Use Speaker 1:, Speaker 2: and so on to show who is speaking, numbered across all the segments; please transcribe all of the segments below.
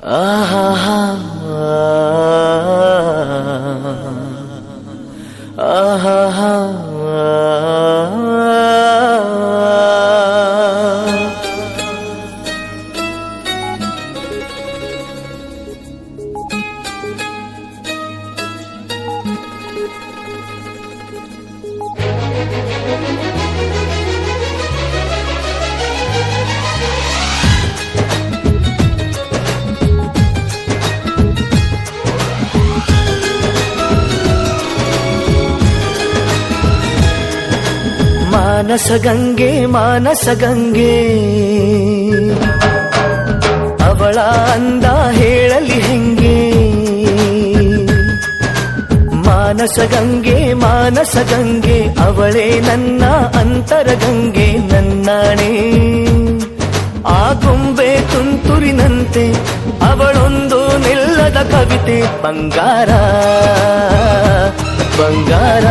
Speaker 1: ಆಹಾ ಆಹಾ ಮಾನಸಗಂಗೆ ಮಾನಸಗಂಗೆ ಅವಳ ಅಂದ ಹೇಳಲಿ ಹೆಂಗೆ ಮಾನಸಗಂಗೆ ಮಾನಸಗಂಗೆ ಅವಳೇ ನನ್ನ ಅಂತರಗಂಗೆ ನನ್ನಾಣೆ ಆ ಗೊಂಬೆ ತುಂತುರಿನಂತೆ ಅವಳೊಂದು ನಿಲ್ಲದ ಕವಿತೆ ಬಂಗಾರ ಬಂಗಾರ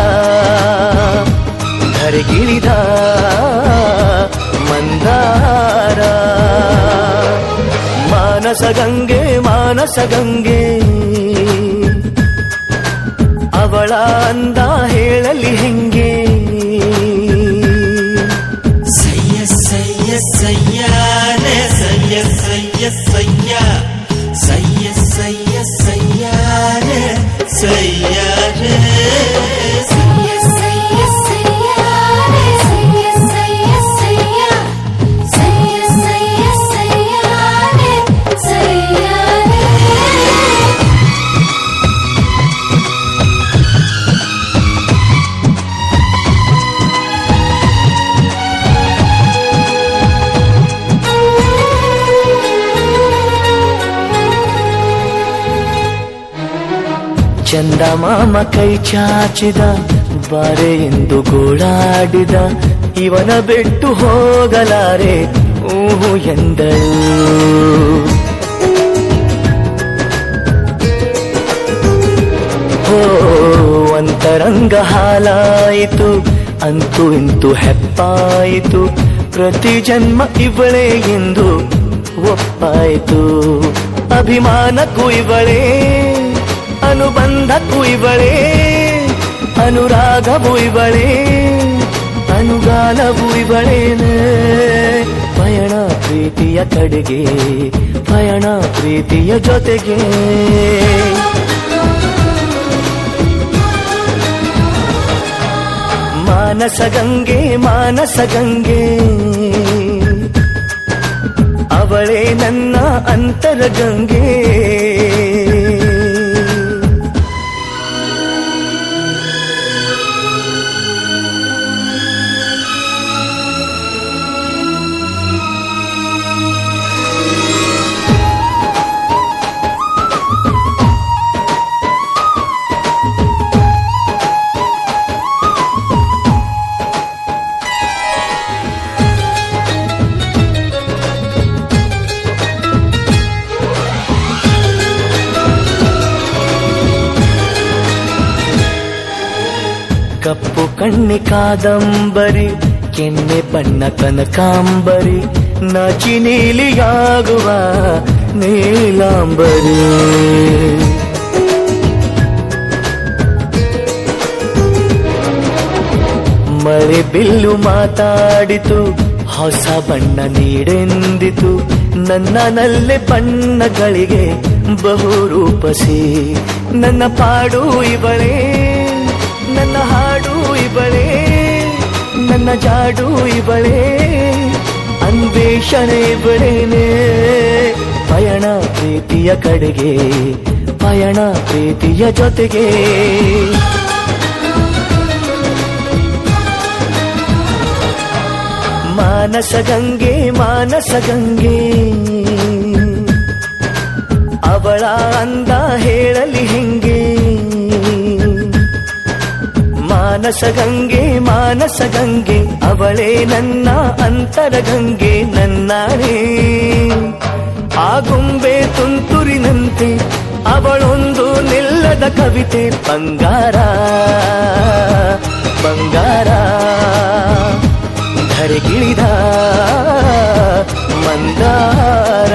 Speaker 1: ಧರೆಗಿಳಿದ ಮಂದಾರ ಮಾನಸಗಂಗೆ ಮಾನಸಗಂಗೆ ಅವಳ ಅಂದ ಹೇಳಲಿ ಹೆಂಗೆ
Speaker 2: ಸಯ್ಯ ಸಯ್ಯ ಸಯ್ಯಾನೆ ಸಯ್ಯ ಸಯ್ಯ ಸಯ್ಯ ಸಯ್ಯ ಸಯ್ಯ ಸಯ್ಯಾನೆ ಸಯ್ಯಾನೆ
Speaker 1: ಚಂದಮಾಮ ಕೈ ಚಾಚಿದ ಬಾರೆ ಎಂದು ಗೋಳಾಡಿದ ಇವನ ಬಿಟ್ಟು ಹೋಗಲಾರೆ ಊಹು ಎಂದಳು ಹೋ ಅಂತರಂಗ ಹಾಲಾಯಿತು ಅಂತೂ ಇಂತೂ ಹೆಪ್ಪಾಯಿತು ಪ್ರತಿ ಜನ್ಮ ಇವಳೇ ಎಂದು ಒಪ್ಪಾಯಿತು ಅಭಿಮಾನಕ್ಕೂ ಇವಳೇ ಅನುಬಂಧಕ್ಕೂ ಇವಳೇ ಅನುರಾಗವೂ ಇವಳೇ ಅನುಗಾಲವೂ ಇವಳೇನೆ ಪಯಣ ಪ್ರೀತಿಯ ಕಡೆಗೆ ಪಯಣ ಪ್ರೀತಿಯ ಜೊತೆಗೆ ಮಾನಸಗಂಗೆ ಮಾನಸಗಂಗೆ ಅವಳೇ ನನ್ನ ಅಂತರಗಂಗೆ ಕಪ್ಪು ಕಣ್ಣಿ ಕಾದಂಬರಿ ಕೆನ್ನೆ ಬಣ್ಣ ಕನಕಾಂಬರಿ ನಾಚಿ ನೀಲಿಯಾಗುವ ನೀಲಾಂಬರಿ ಮಳೆ ಬಿಲ್ಲು ಮಾತಾಡಿತು ಹೊಸ ಬಣ್ಣ ನೀಡೆಂದಿತು ನನ್ನನಲ್ಲೇ ಬಣ್ಣಗಳಿಗೆ ಬಹು ರೂಪಸಿ ನನ್ನ ಪಾಡು ಇವಳೇ ನನ್ನ ಹಾಡು ಇವಳೇ ನನ್ನ ಜಾಡು ಇವಳೇ ಅನ್ವೇಷಣೆ ಇವಳೇನೆ ಪಯಣ ಪ್ರೀತಿಯ ಕಡೆಗೆ ಪಯಣ ಪ್ರೀತಿಯ ಜೊತೆಗೆ ಮಾನಸಗಂಗೆ ಮಾನಸಗಂಗೆ ಅವಳ ಅಂದ ಹೇಳಲಿ ಹೆಂಗೆ ಮಾನಸಗಂಗೆ ಮಾನಸಗಂಗೆ ಅವಳೇ ನನ್ನ ಅಂತರಗಂಗೆ ನನ್ನಾಣೆ ಆ ಗೊಂಬೆ ತುಂತುರಿನಂತೆ ಅವಳೊಂದು ನಿಲ್ಲದ ಕವಿತೆ ಬಂಗಾರ ಬಂಗಾರ ಧರೆಗಿಳಿದ ಮಂದಾರ